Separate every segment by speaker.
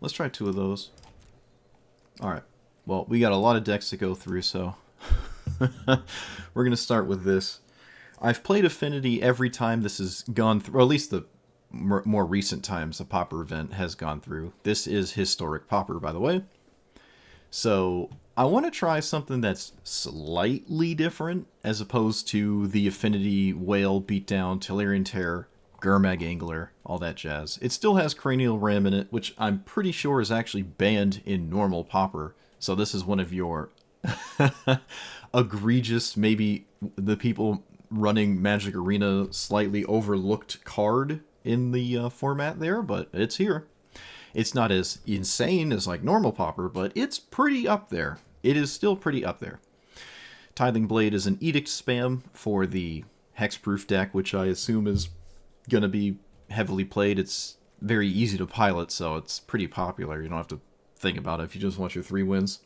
Speaker 1: let's try 2 of those. Alright. Well, we got a lot of decks to go through, so we're going to start with this. I've played Affinity every time this has gone through, or at least the more recent times the Pauper event has gone through. This is historic Pauper, by the way. So I want to try something that's slightly different, as opposed to the Affinity Whale, Beatdown, Tellurian Terror, Gurmag Angler, all that jazz. It still has Cranial Ram in it, which I'm pretty sure is actually banned in normal Pauper. So this is one of your egregious, maybe the people running Magic Arena slightly overlooked card in the format there, but it's here. It's not as insane as like normal Pauper, but it's pretty up there. It is still pretty up there. Tithing Blade is an Edict spam for the Hexproof deck, which I assume is going to be heavily played. It's very easy to pilot, so it's pretty popular. You don't have to think about it if you just want your 3 wins.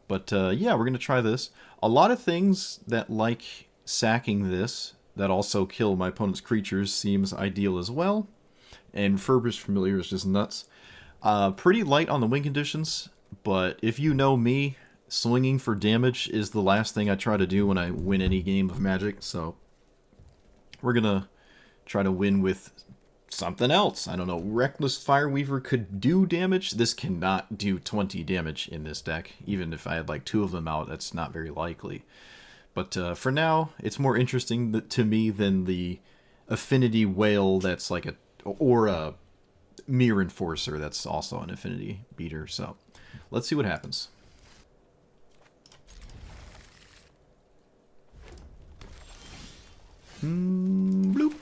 Speaker 1: But yeah, we're going to try this. A lot of things that like sacking this that also kill my opponent's creatures seems ideal as well. And Refurbished Familiar is just nuts. Pretty light on the win conditions, but if you know me, swinging for damage is the last thing I try to do when I win any game of Magic, so we're gonna try to win with something else. I don't know, Reckless Fireweaver could do damage. This cannot do 20 damage in this deck. Even if I had like 2 of them out, that's not very likely. But for now, it's more interesting to me than the Affinity Whale that's like a Mirror Enforcer that's also an Affinity beater. So let's see what happens. Bloop.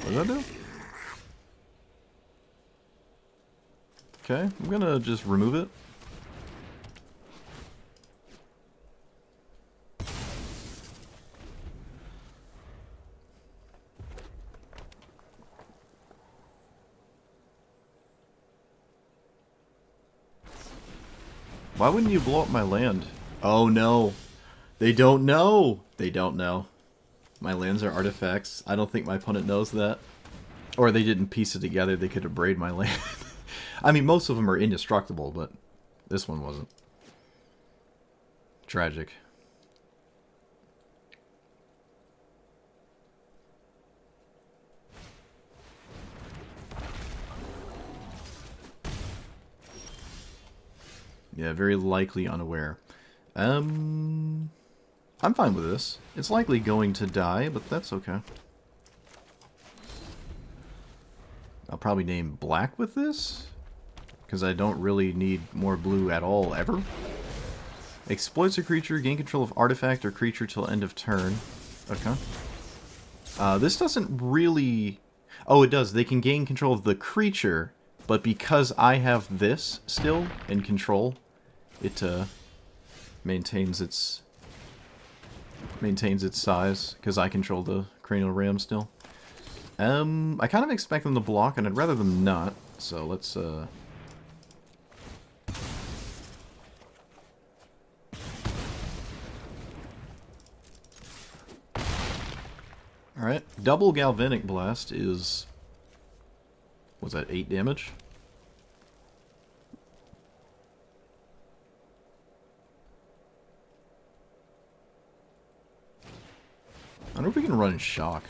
Speaker 1: What did I do? Okay, I'm gonna just remove it. Why wouldn't you blow up my land? Oh no. They don't know. They don't know. My lands are artifacts. I don't think my opponent knows that. Or they didn't piece it together. They could abrade my land. I mean, most of them are indestructible, but this one wasn't. Tragic. Yeah, very likely unaware. I'm fine with this. It's likely going to die, but that's okay. I'll probably name black with this, because I don't really need more blue at all, ever. Exploits a creature, gain control of artifact or creature till end of turn. Okay. This doesn't really... Oh, it does. They can gain control of the creature, but because I have this still in control, it maintains its size, because I control the Cranial Ram still. I kind of expect them to block, and I'd rather them not, so let's, Alright, double Galvanic Blast is... what's that, 8 damage? I wonder if we can run Shock.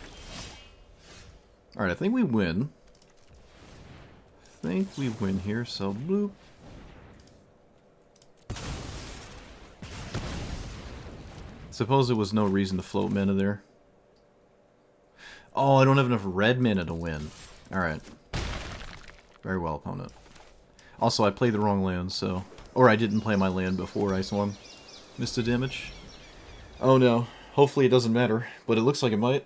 Speaker 1: Alright, I think we win. I think we win here, so bloop. Suppose there was no reason to float mana there. Oh, I don't have enough red mana to win. Alright. Very well, opponent. Also, I played the wrong land, so... Or I didn't play my land before I swung. Missed a damage. Oh no. Hopefully it doesn't matter, but it looks like it might.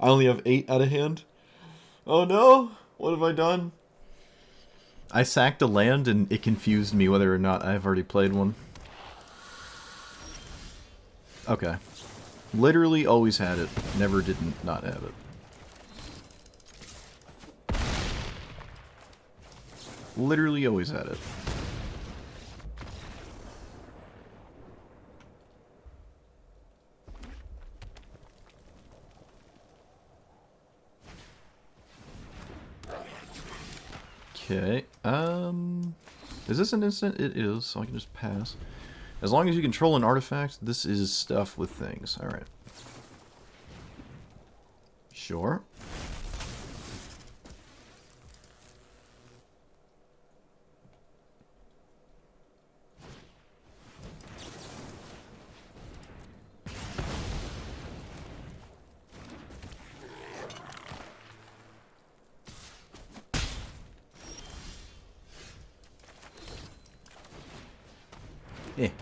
Speaker 1: I only have 8 out of hand. Oh no! What have I done? I sacked a land and it confused me whether or not I've already played one. Okay. Literally always had it. Never didn't not have it. Literally always had it. Okay. Is this an instant? It is, so I can just pass. As long as you control an artifact, this is stuff with things. Alright. Sure.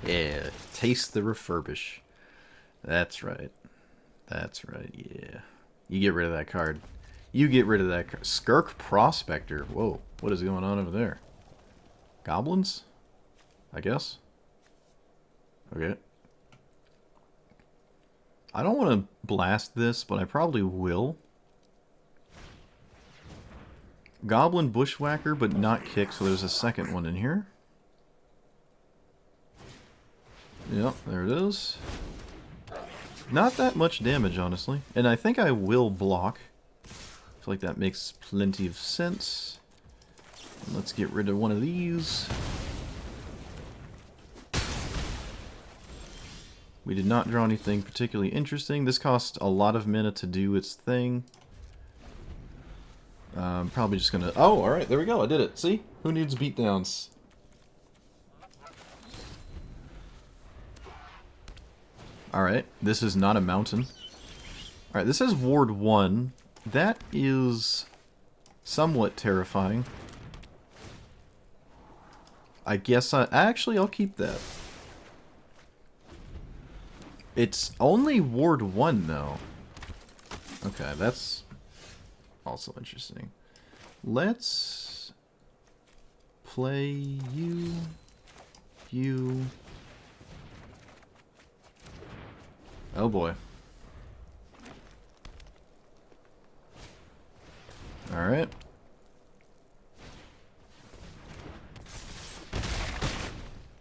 Speaker 1: Yeah, taste the refurbish. That's right. That's right, yeah. You get rid of that card. You get rid of that card. Skirk Prospector. Whoa, what is going on over there? Goblins? I guess? Okay. I don't want to blast this, but I probably will. Goblin Bushwhacker, but not kick, so there's a second one in here. Yep, there it is. Not that much damage, honestly. And I think I will block. I feel like that makes plenty of sense. Let's get rid of one of these. We did not draw anything particularly interesting. This cost a lot of mana to do its thing. Probably just gonna... Oh, alright, there we go, I did it. See? Who needs beatdowns? Alright, this is not a mountain. Alright, this is Ward 1. That is somewhat terrifying. I guess actually, I'll keep that. It's only Ward 1, though. Okay, that's also interesting. Let's play you... Oh boy. Alright.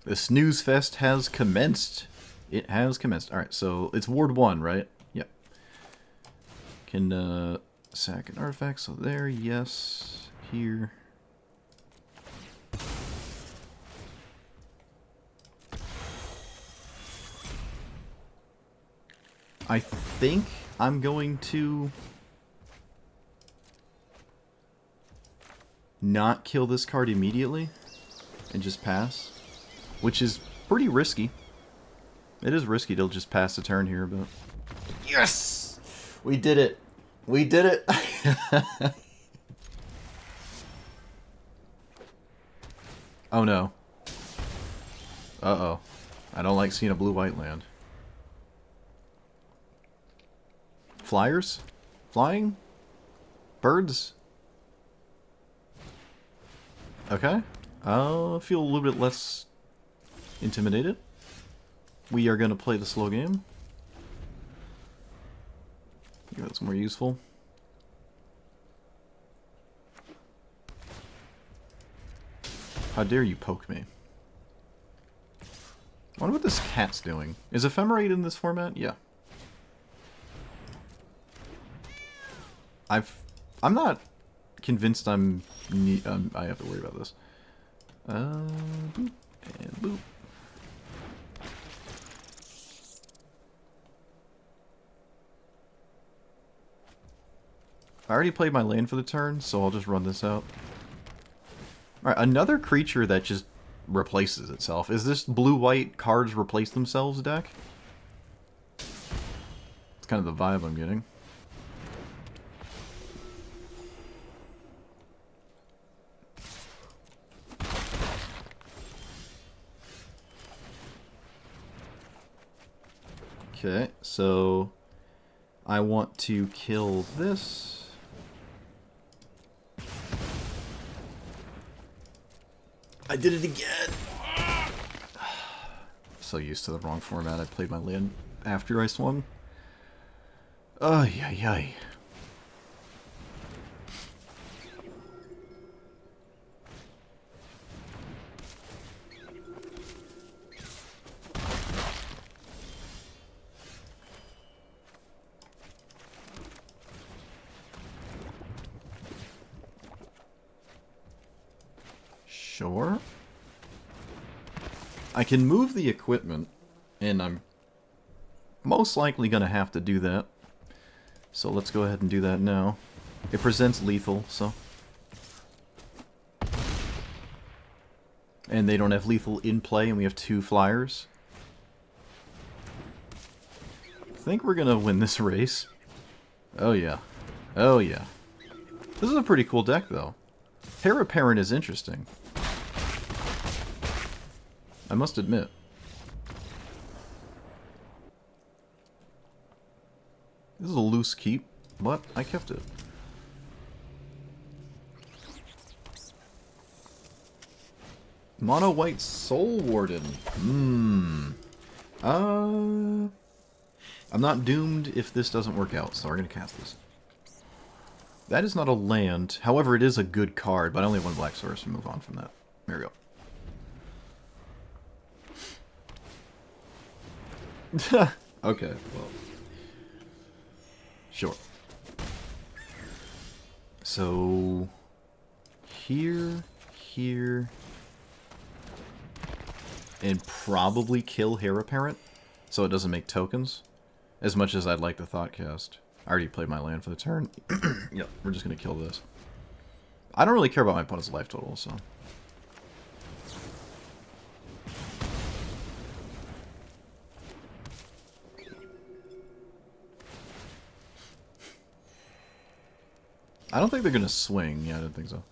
Speaker 1: The snooze fest has commenced. It has commenced. Alright, so it's Ward 1, right? Yep. Can sack an artifact, so there, yes. Here. I think I'm going to not kill this card immediately and just pass, which is pretty risky. It is risky to just pass the turn here, but... Yes! We did it! We did it! Oh no. Uh-oh. I don't like seeing a blue-white land. Flyers? Flying? Birds? Okay. I feel a little bit less intimidated. We are going to play the slow game. I think that's more useful. How dare you poke me? I wonder what this cat's doing. Is Ephemerate in this format? Yeah. I'm not convinced I have to worry about this. Boop and boop. I already played my land for the turn, so I'll just run this out. Alright, another creature that just replaces itself. Is this blue-white cards replace themselves deck? It's kind of the vibe I'm getting. Okay, so I want to kill this. I did it again! So used to the wrong format. I played my land after I swung. Ay, ay, ay. Sure. I can move the equipment, and I'm most likely going to have to do that. So let's go ahead and do that now. It presents lethal, so... And they don't have lethal in play, and we have 2 flyers. I think we're going to win this race. Oh yeah. Oh yeah. This is a pretty cool deck, though. Heir Apparent is interesting. I must admit. This is a loose keep, but I kept it. Mono White Soul Warden. I'm not doomed if this doesn't work out, so we're going to cast this. That is not a land. However, it is a good card, but I only have 1 black source to move on from that. There we go. Okay, well. Sure. So, here, and probably kill Heir Apparent, so it doesn't make tokens, as much as I'd like the Thoughtcast. I already played my land for the turn. Yep, we're just going to kill this. I don't really care about my opponent's life total, so... I don't think they're going to swing. Yeah, I don't think so.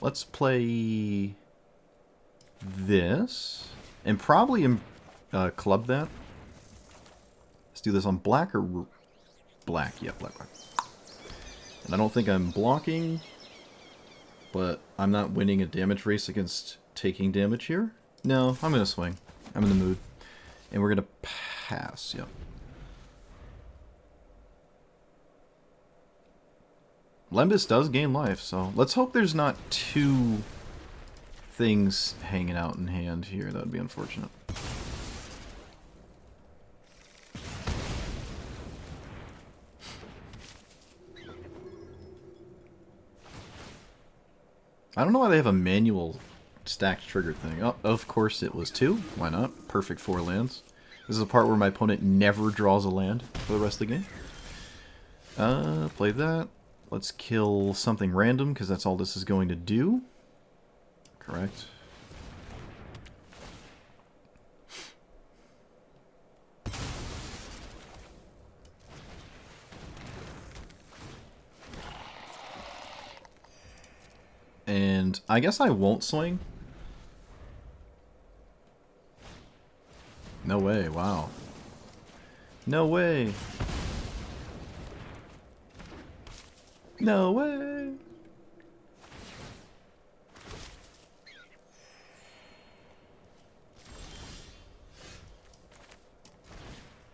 Speaker 1: Let's play this. And probably club that. Let's do this on black or... Black. Yeah, black. And I don't think I'm blocking. But I'm not winning a damage race against taking damage here. No, I'm going to swing. I'm in the mood. And we're going to pass. Yep. Lembas does gain life, so let's hope there's not 2 things hanging out in hand here. That would be unfortunate. I don't know why they have a manual stacked trigger thing. Oh, of course it was 2. Why not? Perfect 4 lands. This is a part where my opponent never draws a land for the rest of the game. Play that. Let's kill something random, because that's all this is going to do. Correct. And I guess I won't swing. No way, wow. No way. No way!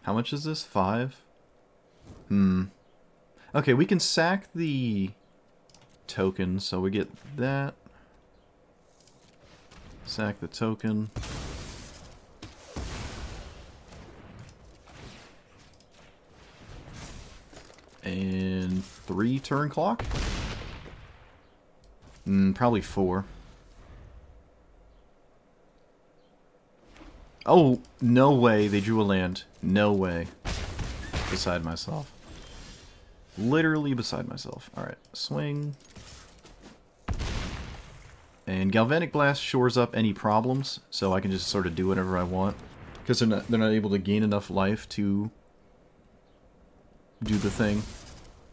Speaker 1: How much is this? 5? Okay, we can sack the token, so we get that. Sack the token. And 3 turn clock? Probably 4. Oh, no way they drew a land. No way. Beside myself. Literally beside myself. Alright, swing. And Galvanic Blast shores up any problems, so I can just sort of do whatever I want. Because they're not able to gain enough life to do the thing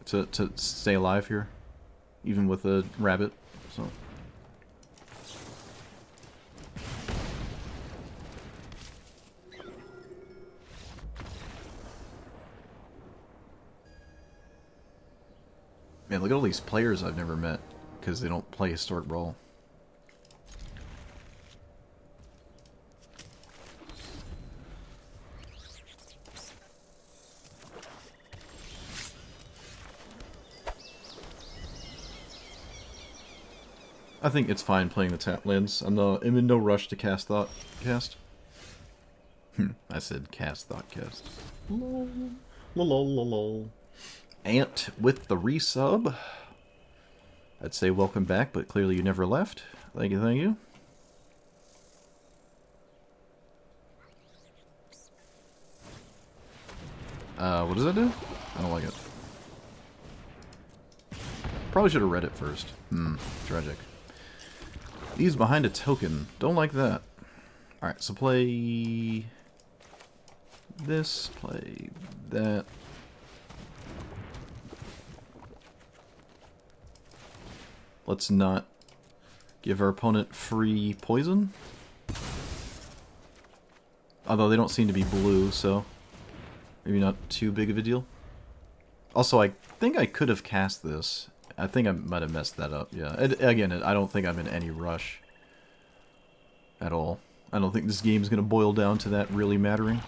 Speaker 1: to stay alive here, even with a rabbit. So man, look at all these players I've never met because they don't play Historic Brawl. I think it's fine playing the tap lands. I'm in no rush to cast Thoughtcast. I said cast Thoughtcast. Lol. Lol, lol, lol. Ant with the resub. I'd say welcome back, but clearly you never left. Thank you, thank you. What does that do? I don't like it. Probably should have read it first. Tragic. These behind a token. Don't like that. Alright, so play this, play that. Let's not give our opponent free poison. Although they don't seem to be blue, so maybe not too big of a deal. Also, I think I could have cast this. I think I might have messed that up, yeah. Again, I don't think I'm in any rush at all. I don't think this game's going to boil down to that really mattering.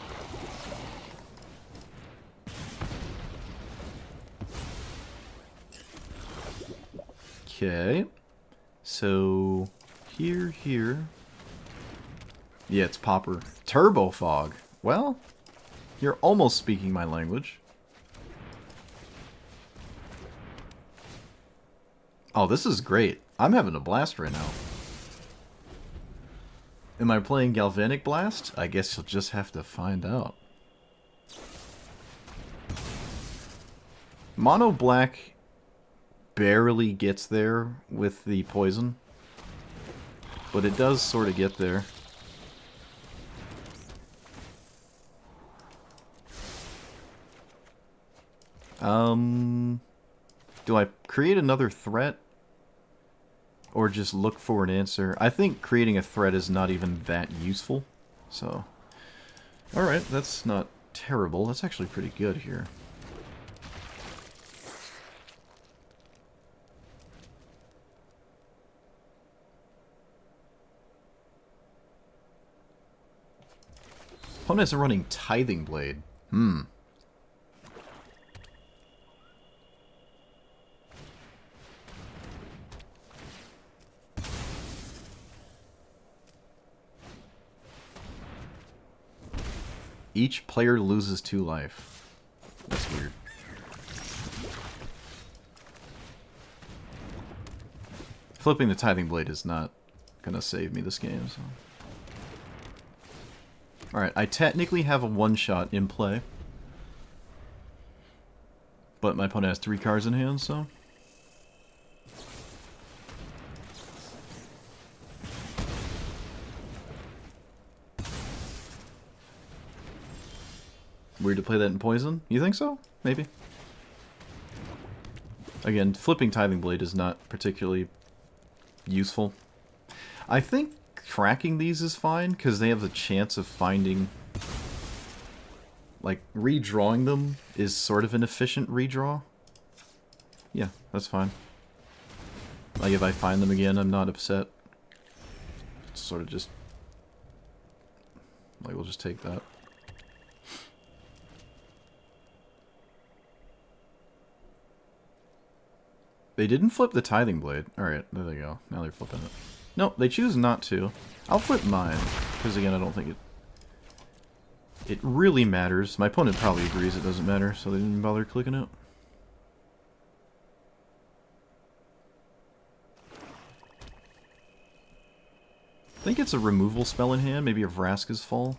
Speaker 1: Okay. So, here. Yeah, it's Pauper. Turbo Fog. Well, you're almost speaking my language. Oh, this is great. I'm having a blast right now. Am I playing Galvanic Blast? I guess you'll just have to find out. Mono Black barely gets there with the poison, but it does sort of get there. Do I create another threat? Or just look for an answer? I think creating a threat is not even that useful. So, alright, that's not terrible. That's actually pretty good here. Opponents are running Tithing Blade. Each player loses 2 life. That's weird. Flipping the Tithing Blade is not gonna save me this game, so... Alright, I technically have a one-shot in play. But my opponent has 3 cards in hand, so... Weird to play that in Poison? You think so? Maybe. Again, flipping Tithing Blade is not particularly useful. I think tracking these is fine, because they have the chance of finding... Like, redrawing them is sort of an efficient redraw. Yeah, that's fine. Like, if I find them again, I'm not upset. It's sort of just... Like, we'll just take that. They didn't flip the Tithing Blade. Alright, there they go. Now they're flipping it. No, they choose not to. I'll flip mine, because again, I don't think it really matters. My opponent probably agrees it doesn't matter, so they didn't bother clicking it. I think it's a removal spell in hand, maybe a Vraska's Fall.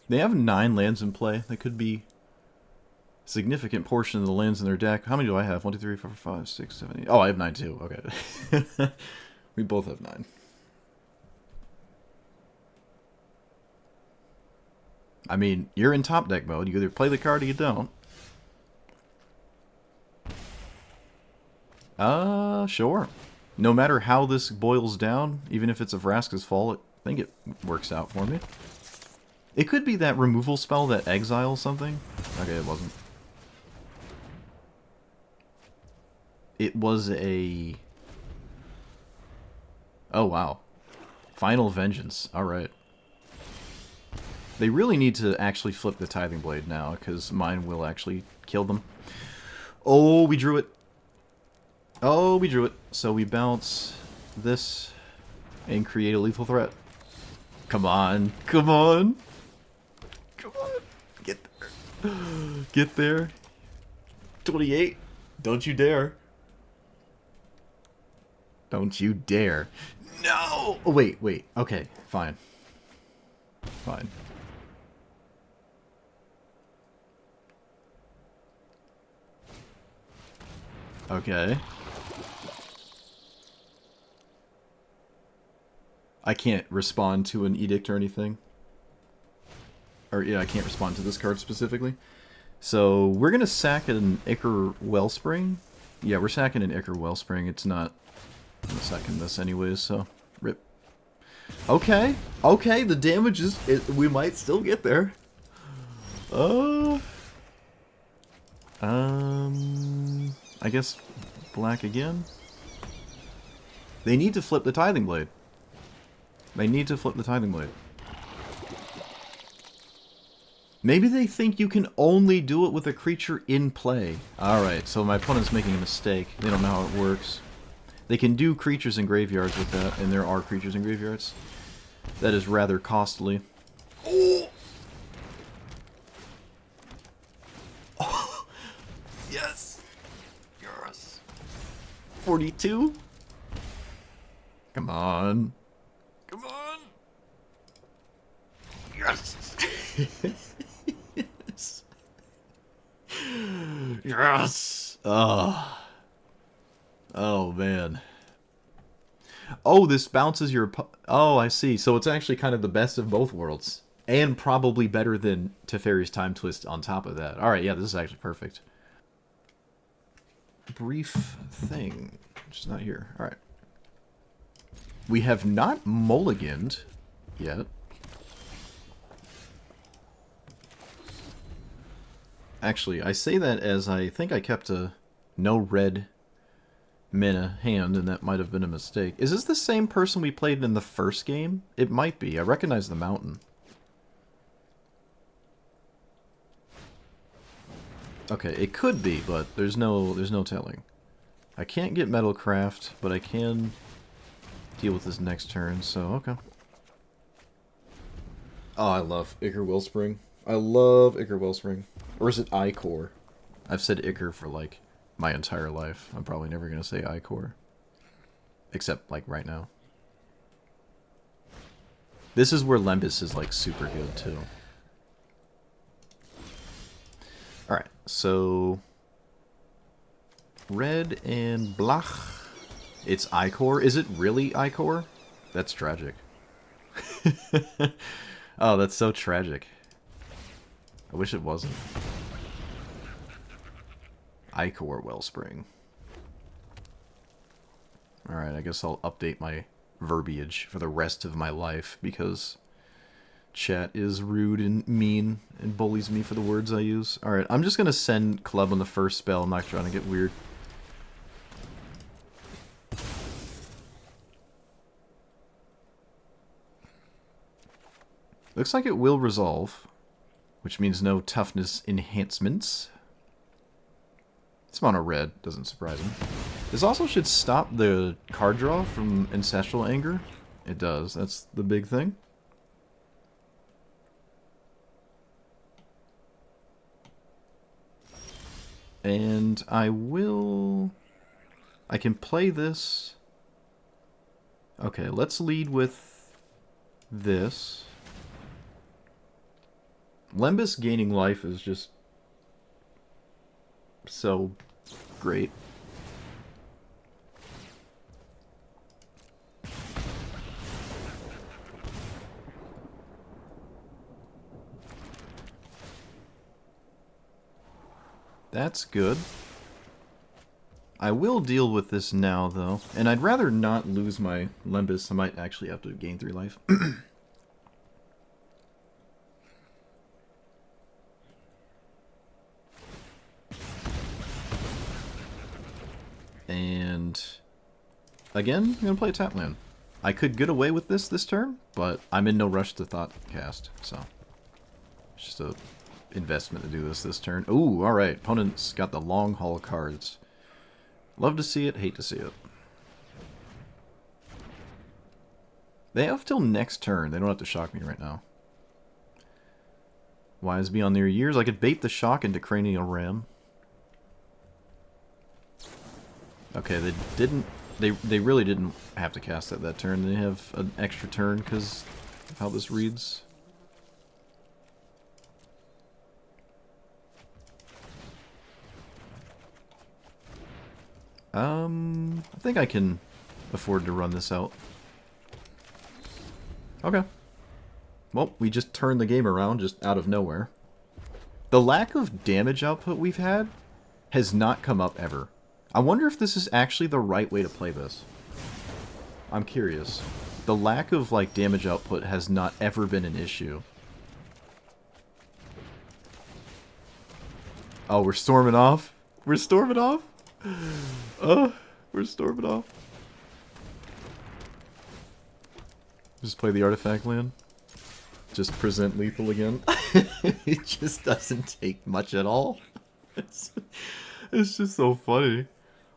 Speaker 1: They have 9 lands in play. That could be a significant portion of the lands in their deck. How many do I have? 1, 2, 3, 4, 5, 6, 7, 8. Oh, I have 9 too. Okay. We both have 9. I mean, you're in top deck mode. You either play the card or you don't. Sure. No matter how this boils down, even if it's a Vraska's Fall, I think it works out for me. It could be that removal spell that exiles something. Okay, it wasn't. It was a... Oh, wow. Final Vengeance. Alright. They really need to actually flip the Tithing Blade now, because mine will actually kill them. Oh, we drew it. Oh, we drew it. So we bounce this and create a lethal threat. Come on. Come on. Come on. Get there. Get there. 28. Don't you dare. Don't you dare. No! Oh, wait. Okay, fine. fine. Okay. I can't respond to an edict or anything. Or, yeah, I can't respond to this card specifically. So, we're gonna sack an Ichor Wellspring. Yeah, we're sacking an Ichor Wellspring. It's not... I'm sacking this anyways, so... Rip. Okay. Okay, the damage is... we might still get there. I guess black again? They need to flip the Tithing Blade. They need to flip the Tithing Blade. Maybe they think you can only do it with a creature in play. Alright, so my opponent's making a mistake. They don't know how it works. They can do creatures in graveyards with that, and there are creatures in graveyards. That is rather costly. Oh! Oh! Yes! Yes! 42? Come on. Come on! Yes! Yes! Yes! Oh. Oh, man. Oh, this bounces your... Oh, I see. So it's actually kind of the best of both worlds. And probably better than Teferi's Time Twist on top of that. Alright, yeah, this is actually perfect. Brief thing. It's not here. Alright. We have not mulliganed yet. Actually, I say that as I think I kept a no red mana hand, and that might have been a mistake. Is this the same person we played in the first game? It might be. I recognize the mountain. Okay, it could be, but there's no telling. I can't get Metalcraft, but I can deal with this next turn, so okay. Oh, I love Ichor Wellspring. I love Ichor Wellspring. Or is it Ichor? I've said Ichor for, like, my entire life. I'm probably never going to say Ichor. Except, like, right now. This is where Lembas is, like, super good, too. Alright, so... red and black. It's Ichor. Is it really Ichor? That's tragic. Oh, that's so tragic. I wish it wasn't. Ichor Wellspring. Alright, I guess I'll update my verbiage for the rest of my life, because chat is rude and mean and bullies me for the words I use. Alright, I'm just gonna send Club on the first spell. I'm not trying to get weird. Looks like it will resolve, which means no toughness enhancements. It's mono red, doesn't surprise me. This also should stop the card draw from Ancestral Anger. It does, that's the big thing. And I can play this. Okay, let's lead with this. Lembas gaining life is just so great. That's good. I will deal with this now, though. And I'd rather not lose my Lembas. I might actually have to gain 3 life. And again, I'm going to play a tap land. I could get away with this turn, but I'm in no rush to thought cast, so it's just a investment to do this turn. Ooh, alright. Opponent's got the long haul cards. Love to see it, hate to see it. They have till next turn. They don't have to shock me right now. Wise beyond their years. I could bait the shock into Cranial Ram. Okay, they didn't. They really didn't have to cast that turn. They have an extra turn because of how this reads. I think I can afford to run this out. Okay. Well, we just turned the game around just out of nowhere. The lack of damage output we've had has not come up ever. I wonder if this is actually the right way to play this. I'm curious. The lack of, like, damage output has not ever been an issue. Oh, we're storming off? We're storming off? We're storming off. Just play the artifact land. Just present lethal again. It just doesn't take much at all. It's just so funny.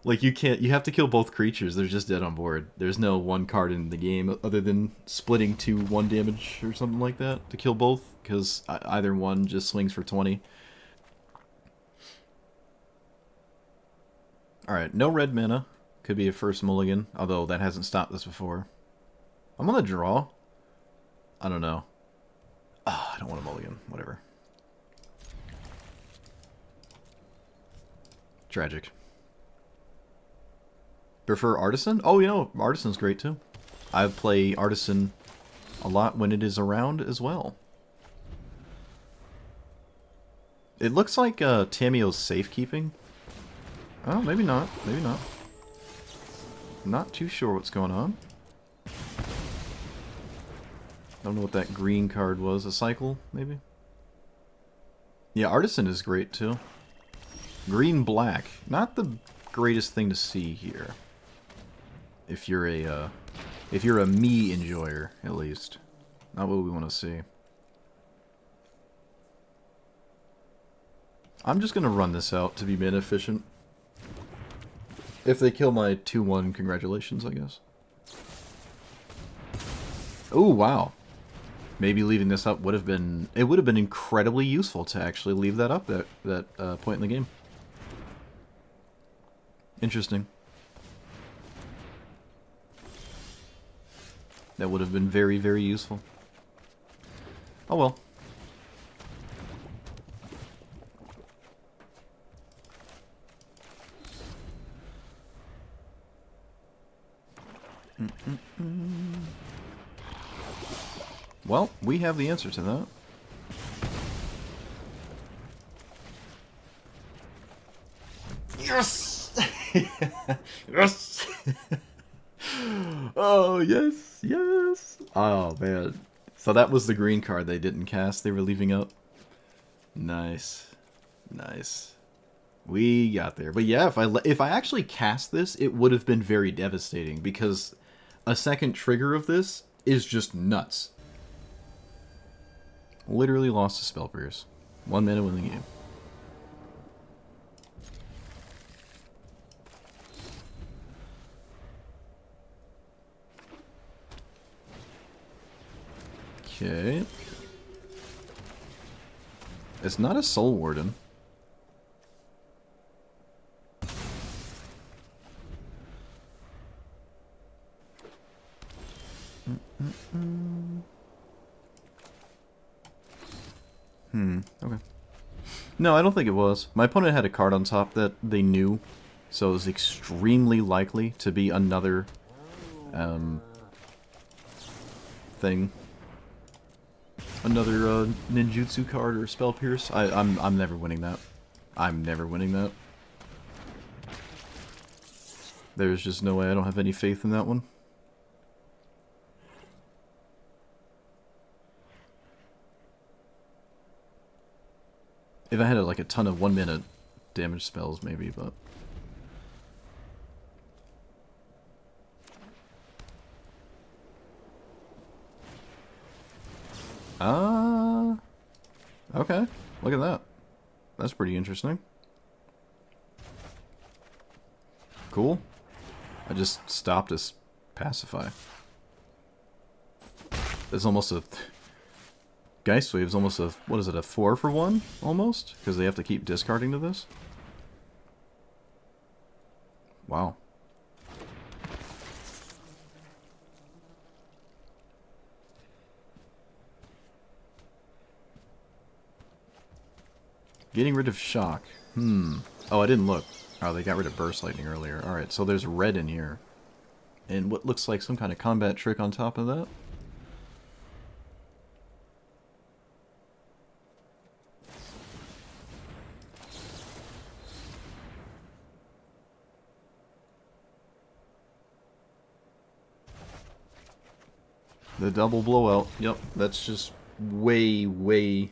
Speaker 1: Like, you have to kill both creatures. They're just dead on board. There's no one card in the game other than splitting to 1 damage or something like that to kill both, because either one just swings for 20. Alright, no red mana. Could be a first mulligan, although that hasn't stopped this before. I'm gonna draw. I don't know. I don't want a mulligan. Whatever. Tragic. Prefer Artisan? Oh, you know, Artisan's great too. I play Artisan a lot when it is around as well. It looks like Tamiyo's safekeeping. Oh, maybe not. Maybe not. Not too sure what's going on. Don't know what that green card was. A cycle, maybe? Yeah, Artisan is great too. Green-black. Not the greatest thing to see here. If you're a me enjoyer, at least. Not what we want to see. I'm just gonna run this out to be mana efficient. If they kill my 2-1, congratulations, I guess. Oh, wow. Maybe leaving this up would have been... It would have been incredibly useful to actually leave that up that point in the game. Interesting. That would have been very, very useful. Oh well. Well, we have the answer to that. Yes! Yes! Oh, yes, yes! Oh, man. So that was the green card they didn't cast, they were leaving up. Nice. Nice. We got there. But yeah, if I actually cast this, it would have been very devastating, because a second trigger of this is just nuts. Literally lost to Spell Pierce. 1 mana win the game. Okay. It's not a Soul Warden. Okay. No, I don't think it was. My opponent had a card on top that they knew, so it was extremely likely to be another thing. Another ninjutsu card or spell pierce. I'm never winning that. I'm never winning that. There's just no way. I don't have any faith in that one. If I had like a ton of 1 minute damage spells, maybe, but... Okay. Look at that. That's pretty interesting. Cool. I just stopped as Pacify. There's almost a... Geist Wave's almost a... What is it, a 4 for 1? Almost? Because they have to keep discarding to this? Wow. Getting rid of shock. Oh, I didn't look. Oh, they got rid of Burst Lightning earlier. Alright, so there's red in here. And what looks like some kind of combat trick on top of that. The double blowout. Yep, that's just way, way,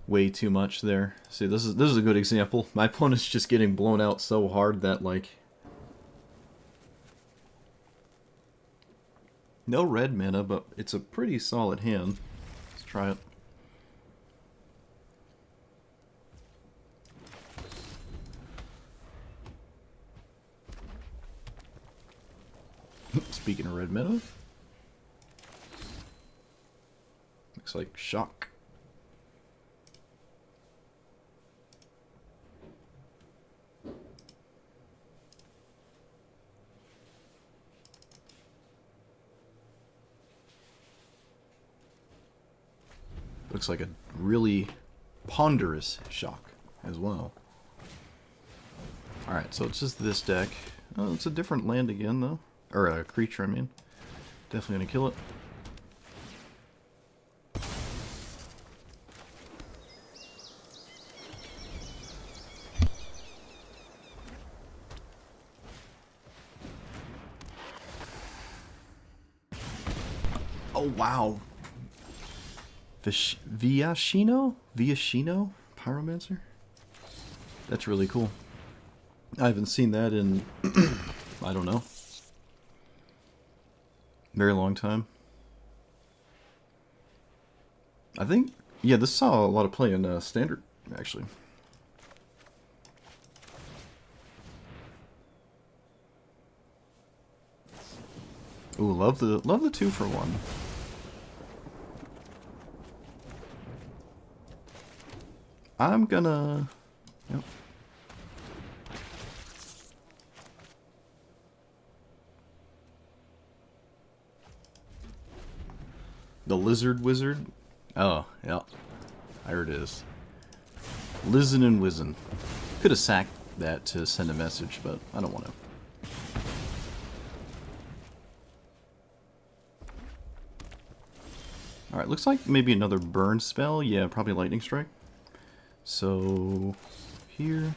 Speaker 1: way too much there. See, this is a good example. My opponent's just getting blown out so hard that, like... No red mana, but it's a pretty solid hand. Let's try it. Speaking of red mana... Looks like shock. Looks like a really ponderous shock as well. Alright, so it's just this deck. Oh, it's a different land again, though. Or a creature, I mean. Definitely gonna kill it. Oh, wow. Viashino? Pyromancer? That's really cool. I haven't seen that in, I don't know, very long time. I think, yeah, this saw a lot of play in Standard, actually. Ooh, love the 2-for-1. I'm gonna... Yep. The Lizard Wizard? Oh, yeah. There it is. Lizzin' and Wizzin'. Could have sacked that to send a message, but I don't want to. Alright, looks like maybe another burn spell. Yeah, probably Lightning Strike. So, here.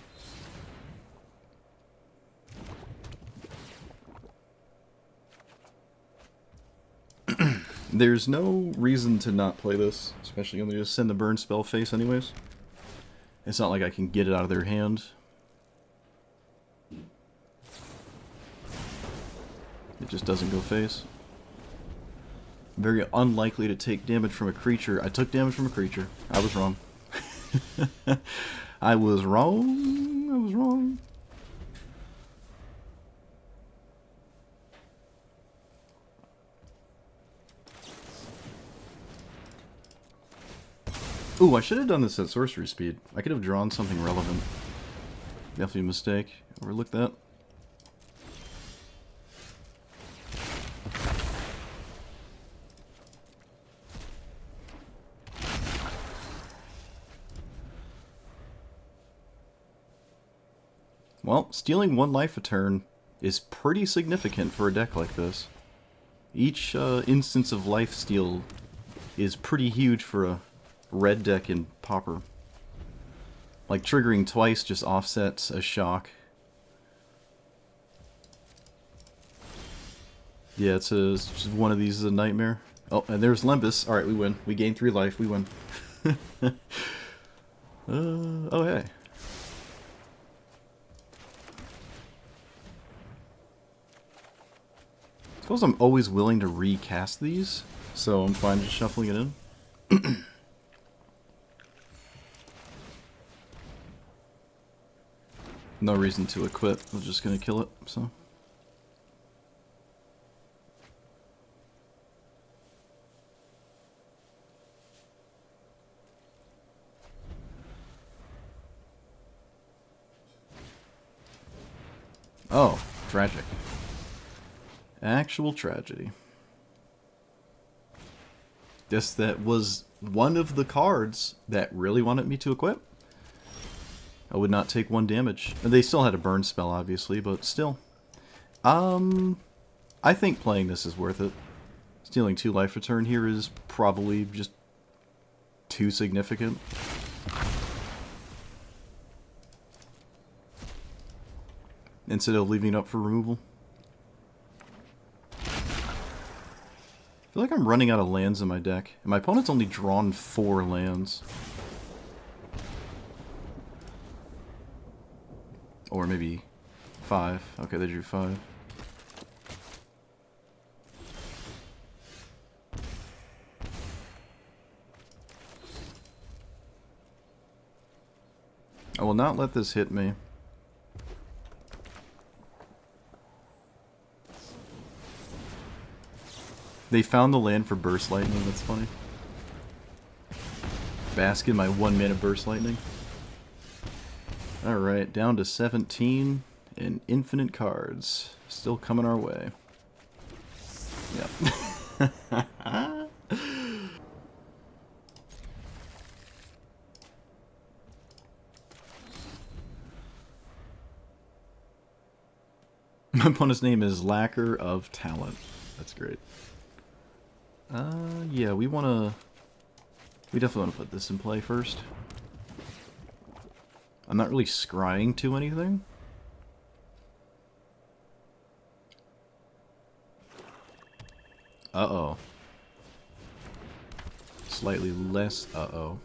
Speaker 1: There's no reason to not play this, especially when they just send the burn spell face anyways. It's not like I can get it out of their hand. It just doesn't go face. Very unlikely to take damage from a creature. I took damage from a creature. I was wrong. I was wrong. I was wrong. Ooh, I should have done this at sorcery speed. I could have drawn something relevant. Definitely a mistake. Overlook that. Well, stealing 1 life a turn is pretty significant for a deck like this. Each instance of life steal is pretty huge for a red deck in Pauper. Like, triggering twice just offsets a shock. Yeah, it's just one of these is a nightmare. Oh, and there's Lembus. Alright, we win. We gain 3 life. We win. Oh, hey. I suppose I'm always willing to recast these, so I'm fine just shuffling it in. No reason to equip, I'm just gonna kill it, so. Oh, tragic. Actual tragedy. Guess that was one of the cards that really wanted me to equip. I would not take 1 damage. And they still had a burn spell, obviously, but still. I think playing this is worth it. Stealing 2 life return here is probably just too significant. Instead of leaving it up for removal. I feel like I'm running out of lands in my deck. And my opponent's only drawn 4 lands. Or maybe 5. Okay, they drew 5. I will not let this hit me. They found the land for Burst Lightning, that's funny. Bask in my 1 mana Burst Lightning. Alright, down to 17 and infinite cards. Still coming our way. Yep. My opponent's name is Lacker of Talent. That's great. Yeah, we definitely want to put this in play first. I'm not really scrying to anything. Uh-oh. Slightly less uh-oh.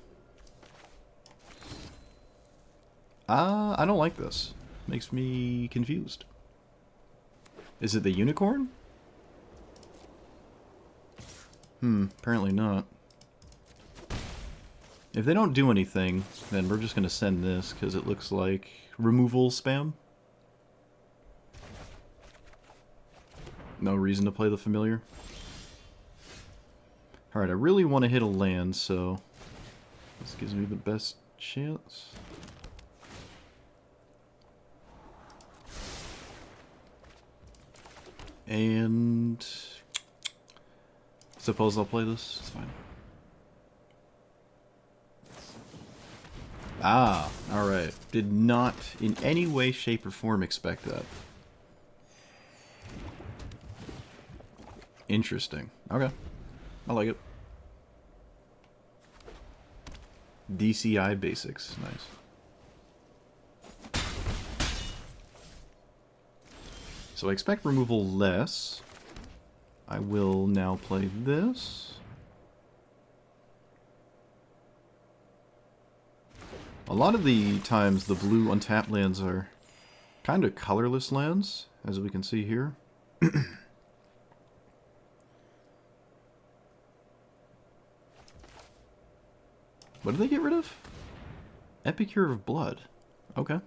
Speaker 1: I don't like this. Makes me confused. Is it the unicorn? Apparently not. If they don't do anything, then we're just going to send this, because it looks like removal spam. No reason to play the familiar. Alright, I really want to hit a land, so this gives me the best chance. And suppose I'll play this. It's fine. Ah, alright. Did not in any way, shape, or form expect that. Interesting. Okay. I like it. DCI basics. Nice. So I expect removal less. I will now play this. A lot of the times the blue untapped lands are kind of colorless lands, as we can see here. What did they get rid of? Epicure of Blood. Okay.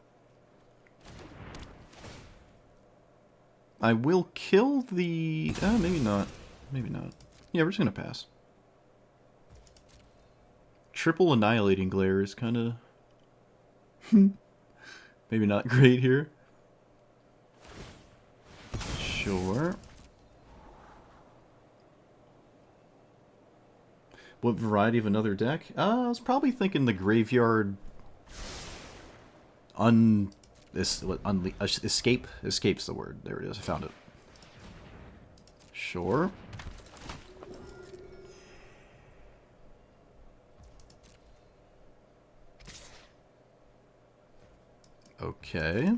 Speaker 1: I will kill the... maybe not. Maybe not. Yeah, we're just gonna pass. Triple Annihilating Glare is kind of... maybe not great here. Sure. What variety of another deck? I was probably thinking the Graveyard... Escape? Escape's the word. There it is. I found it. Sure. Okay.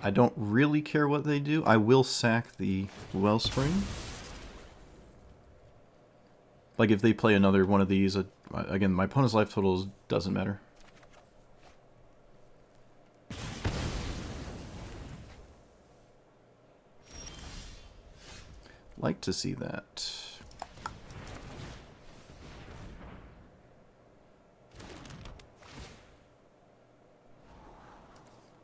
Speaker 1: I don't really care what they do. I will sack the Wellspring. Like, if they play another one of these, again, my opponent's life totals doesn't matter. Like to see that.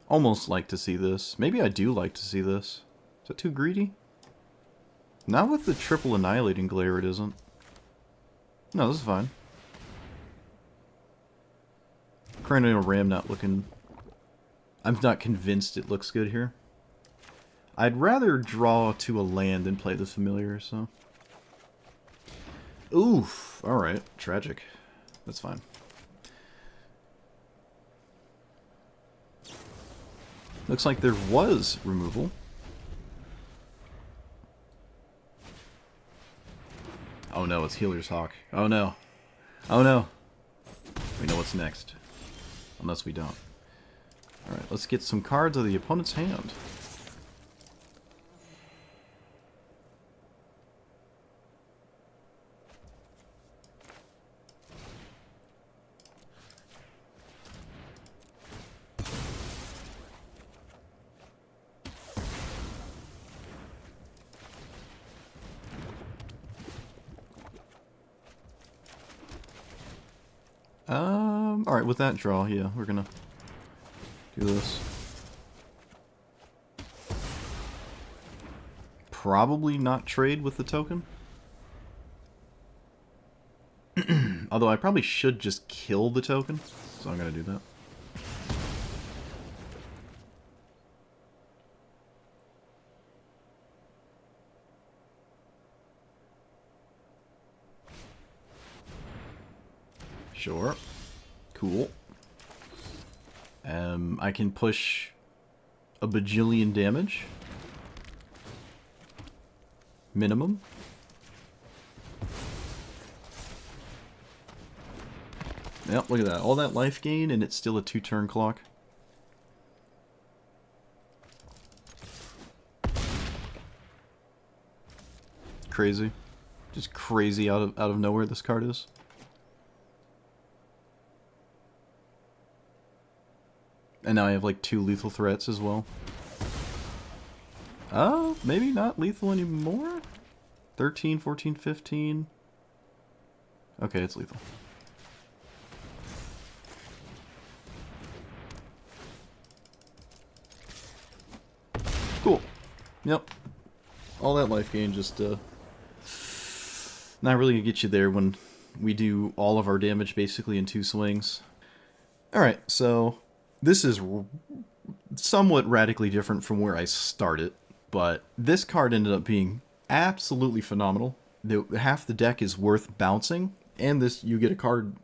Speaker 1: Almost like to see this. Maybe I do like to see this. Is that too greedy? Not with the triple Annihilating Glare, it isn't. No, this is fine. Cranial Ram not looking... I'm not convinced it looks good here. I'd rather draw to a land than play the familiar, so... Oof! Alright, tragic. That's fine. Looks like there was removal. Oh no, it's Healer's Hawk. Oh no. Oh no. We know what's next. Unless we don't. Alright, let's get some cards out of the opponent's hand. Alright, with that draw, yeah, we're gonna do this. Probably not trade with the token. Although I probably should just kill the token, so I'm gonna do that. Sure. Cool. I can push a bajillion damage. Minimum. Yep, look at that. All that life gain, and it's still a 2-turn clock. Crazy. Just crazy out of nowhere this card is. And now I have like 2 lethal threats as well. Oh, maybe not lethal anymore? 13, 14, 15. Okay, it's lethal. Cool. Yep. All that life gain just, not really gonna get you there when we do all of our damage basically in 2 swings. Alright, so this is somewhat radically different from where I started, but this card ended up being absolutely phenomenal. Half the deck is worth bouncing, and this you get a card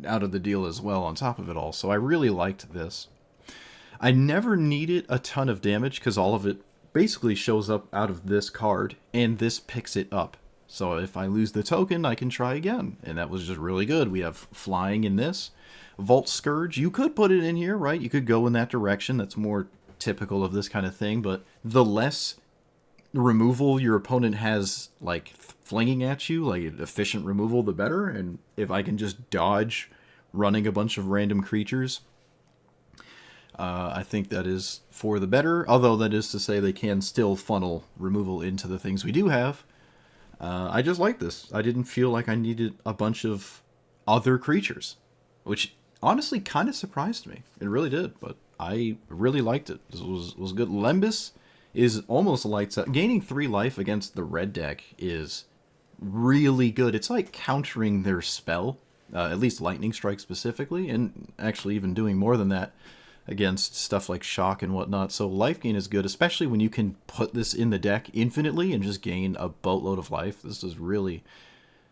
Speaker 1: out of the deal as well on top of it all, so I really liked this. I never needed a ton of damage because all of it basically shows up out of this card, and this picks it up. So if I lose the token, I can try again, and that was just really good. We have flying in this. Vault Scourge, you could put it in here, right? You could go in that direction. That's more typical of this kind of thing, but the less removal your opponent has, like, flinging at you, like efficient removal, the better. And if I can just dodge running a bunch of random creatures, I think that is for the better. Although that is to say they can still funnel removal into the things we do have. I just like this. I didn't feel like I needed a bunch of other creatures, which honestly kind of surprised me. It really did, but I really liked it. This was good. Lembas is almost lights out. Gaining 3 life against the red deck is really good. It's like countering their spell, at least Lightning Strike specifically, and actually even doing more than that against stuff like Shock and whatnot. So life gain is good, especially when you can put this in the deck infinitely and just gain a boatload of life. This is really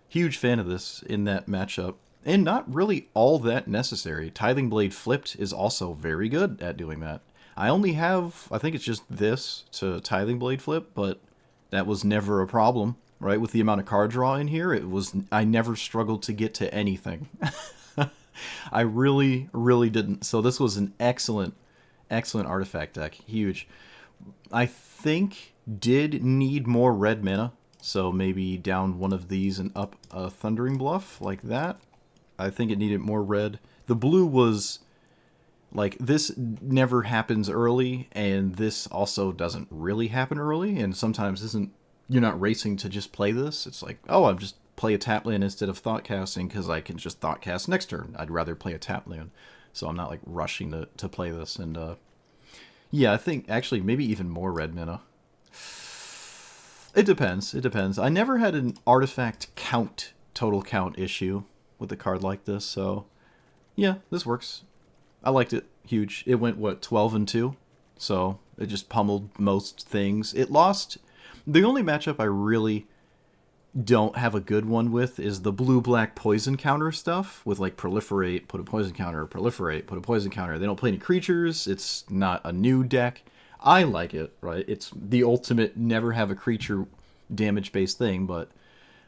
Speaker 1: huge fan of this in that matchup. And not really all that necessary. Tithing Blade flipped is also very good at doing that. I only have, I think it's just this to Tithing Blade flip, but that was never a problem, right? With the amount of card draw in here, I never struggled to get to anything. I really, really didn't. So this was an excellent, excellent artifact deck. Huge. I think did need more red mana, so maybe down one of these and up a Thundering Bluff like that. I think it needed more red. The blue was, like, this never happens early, and this also doesn't really happen early, and sometimes you're not racing to just play this. It's like, oh, I'm just play a tap land instead of thought casting because I can just thought cast next turn. I'd rather play a tap land, so I'm not, like, rushing to play this. And, yeah, I think, actually, maybe even more red mana. It depends. It depends. I never had an artifact count, total count issue with a card like this, so yeah, this works. I liked it. Huge. It went, what, 12 and 2? So it just pummeled most things. It lost. The only matchup I really don't have a good one with is the blue-black poison counter stuff with like proliferate, put a poison counter, proliferate, put a poison counter. They don't play any creatures. It's not a new deck. I like it, right? It's the ultimate never have a creature damage-based thing, but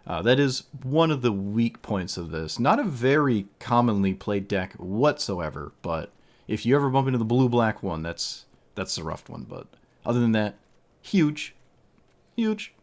Speaker 1: that is one of the weak points of this. Not a very commonly played deck whatsoever, but if you ever bump into the blue-black one, that's the rough one. But other than that, huge. Huge.